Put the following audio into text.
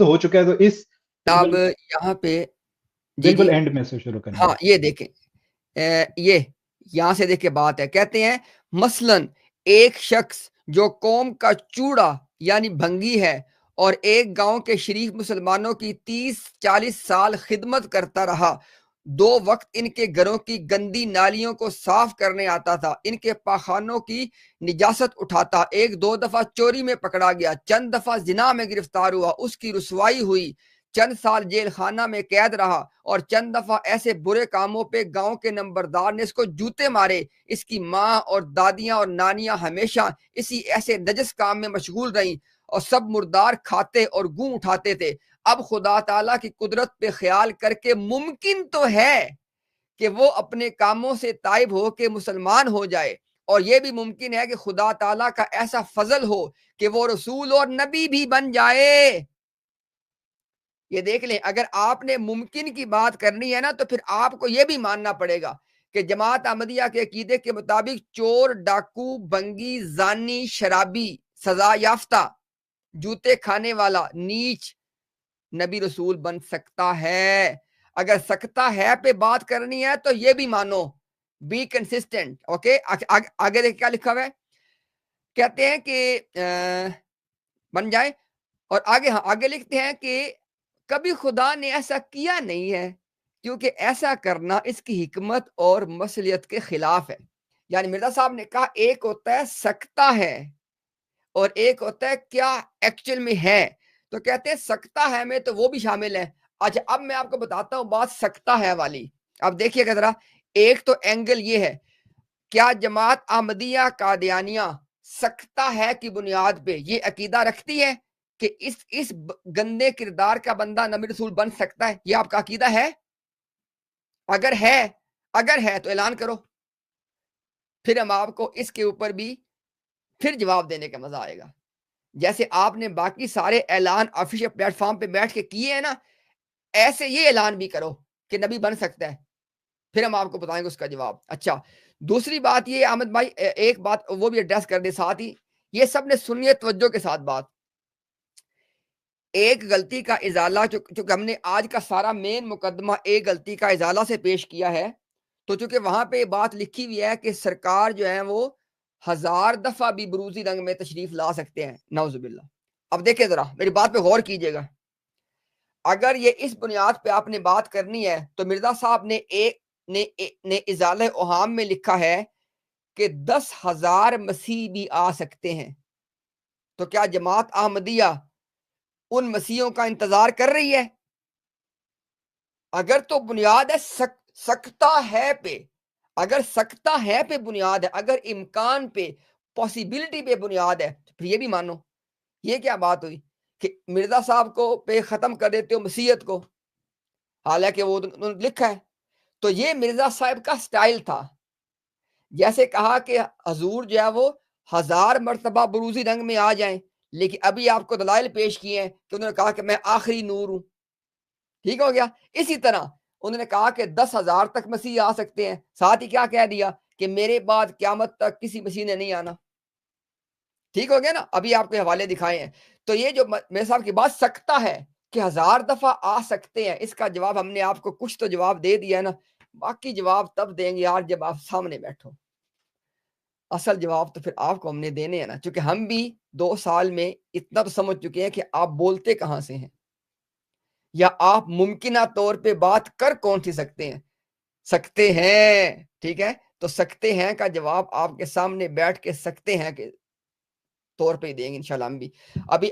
تو ہو چکا ہے، تو اس اب یہاں پہ بالکل اینڈ میں سے شروع کریں. ہاں یہ دیکھیں، یہ یہاں سے دیکھ کے بات ہے. کہتے ہیں مثلاً ایک شخص جو قوم کا چوڑا یعنی بھنگی ہے اور ایک گاؤں کے شریف مسلمانوں کی 30-40 سال خدمت کرتا رہا، 2 وقت ان کے گھروں کی گندی نالیوں کو صاف کرنے آتا تھا، ان کے پاخانوں کی نجاست اٹھاتا، 1-2 دفعہ چوری میں پکڑا گیا، چند دفعہ زنا میں گرفتار ہوا، اس کی رسوائی ہوئی، چند سال جیل خانہ میں قید رہا، اور چند دفعہ ایسے برے کاموں پہ گاؤں کے نمبردار نے اس کو جوتے مارے. اس کی ماں اور دادیاں اور نانیاں ہمیشہ اسی ایسے نجس کام میں مشغول رہیں اور سب مردار کھاتے اور گوں اٹھاتے تھے. اب خدا تعالیٰ کی قدرت پہ خیال کر کے ممکن تو ہے کہ وہ اپنے کاموں سے تائب ہو کے مسلمان ہو جائے، اور یہ بھی ممکن ہے کہ خدا تعالیٰ کا ایسا فضل ہو کہ وہ رسول اور نبی بھی بن جائے. یہ دیکھ لیں، اگر آپ نے ممکن کی بات کرنی ہے نا تو پھر آپ کو یہ بھی ماننا پڑے گا کہ جماعت احمدیہ کے عقیدے کے مطابق چور، ڈاکو، بنگی، زانی، شرابی، سزا یافتہ، جوتے کھانے والا، نیچ نبی رسول بن سکتا ہے. اگر سکتا ہے پہ بات کرنی ہے تو یہ بھی مانو، بی کنسسٹنٹ. اوکے، آگے دیکھ کیا لکھا ہوا ہے. کہتے ہیں کہ بن جائے، اور آگے لکھتے ہیں کہ کبھی خدا نے ایسا کیا نہیں ہے، کیونکہ ایسا کرنا اس کی حکمت اور مصلحت کے خلاف ہے. یعنی مرزا صاحب نے کہا ایک ہوتا ہے سکتا ہے اور ایک ہوتا ہے کیا ایکچوئل میں ہے. تو کہتے ہیں سکتا ہے میں تو وہ بھی شامل ہے. اچھا اب میں آپ کو بتاتا ہوں بات سکتا ہے والی. اب دیکھیے گا ذرا، ایک تو اینگل یہ ہے، کیا جماعت احمدیہ قادیانیہ سکتا ہے کی بنیاد پہ یہ عقیدہ رکھتی ہے کہ اس گندے کردار کا بندہ نبی رسول بن سکتا ہے؟ یہ آپ کا عقیدہ ہے؟ اگر ہے تو اعلان کرو، پھر ہم آپ کو اس کے اوپر بھی پھر جواب دینے کا مزہ آئے گا. جیسے آپ نے باقی سارے اعلان آفیشیل پلیٹ فارم پہ بیٹھ کے کیے ہیں نا، ایسے یہ اعلان بھی کرو کہ نبی بن سکتا ہے، پھر ہم آپ کو بتائیں گے اس کا جواب. اچھا دوسری بات یہ احمد بھائی، ایک بات وہ بھی ایڈریس کر دے ساتھ ہی، یہ سب نے سنیے توجہ کے ساتھ بات. ایک غلطی کا ازالہ، چونکہ ہم نے آج کا سارا مین مقدمہ ایک غلطی کا ازالہ سے پیش کیا ہے، تو چونکہ وہاں پہ بات لکھی ہوئی ہے کہ سرکار جو ہے وہ 1000 دفعہ بھی بروزی رنگ میں تشریف لا سکتے ہیں، نعوذ باللہ. اب دیکھیں ذرا میری بات پہ غور کیجئے گا. اگر یہ اس بنیاد پہ آپ نے بات کرنی ہے تو مرزا صاحب نے ازالہ اوہام میں لکھا ہے کہ 10,000 مسیح بھی آ سکتے ہیں. تو کیا جماعت احمدیہ ان مسیحوں کا انتظار کر رہی ہے؟ اگر تو بنیاد ہے سکتا ہے پہ، اگر سکتا ہے پہ بنیاد ہے، اگر امکان پہ، پاسیبلٹی پہ بنیاد ہے، تو پھر یہ بھی مانو. یہ کیا بات ہوئی کہ مرزا صاحب کو پہ ختم کر دیتے ہو مسیحیت کو، حالانکہ وہ لکھا ہے. تو یہ مرزا صاحب کا سٹائل تھا. جیسے کہا کہ حضور جو ہے وہ 1000 مرتبہ بروزی رنگ میں آ جائیں، لیکن ابھی آپ کو دلائل پیش کیے ہیں کہ انہوں نے کہا کہ میں آخری نور ہوں. ٹھیک ہو گیا. اسی طرح انہوں نے کہا کہ 10,000 تک مسیح آ سکتے ہیں، ساتھ ہی کیا کہہ دیا کہ میرے بعد قیامت تک کسی مسیح نے نہیں آنا. ٹھیک ہو گیا نا. ابھی آپ کے حوالے دکھائے ہیں. تو یہ جو میرے صاحب کی بات سکتا ہے کہ 1000 دفعہ آ سکتے ہیں، اس کا جواب ہم نے آپ کو کچھ تو جواب دے دیا ہے نا. باقی جواب تب دیں گے یار جب آپ سامنے بیٹھو. اصل جواب تو پھر آپ کو ہم نے دینے ہیں نا، چونکہ ہم بھی 2 سال میں اتنا تو سمجھ چکے ہیں کہ آپ بولتے کہاں سے ہیں، یا آپ ممکنہ طور پہ بات کر کون سی سکتے ہیں. ٹھیک ہے، تو سکتے ہیں کا جواب آپ کے سامنے بیٹھ کے سکتے ہیں کے طور پہ دیں گے انشاءاللہ ہم بھی. ابھی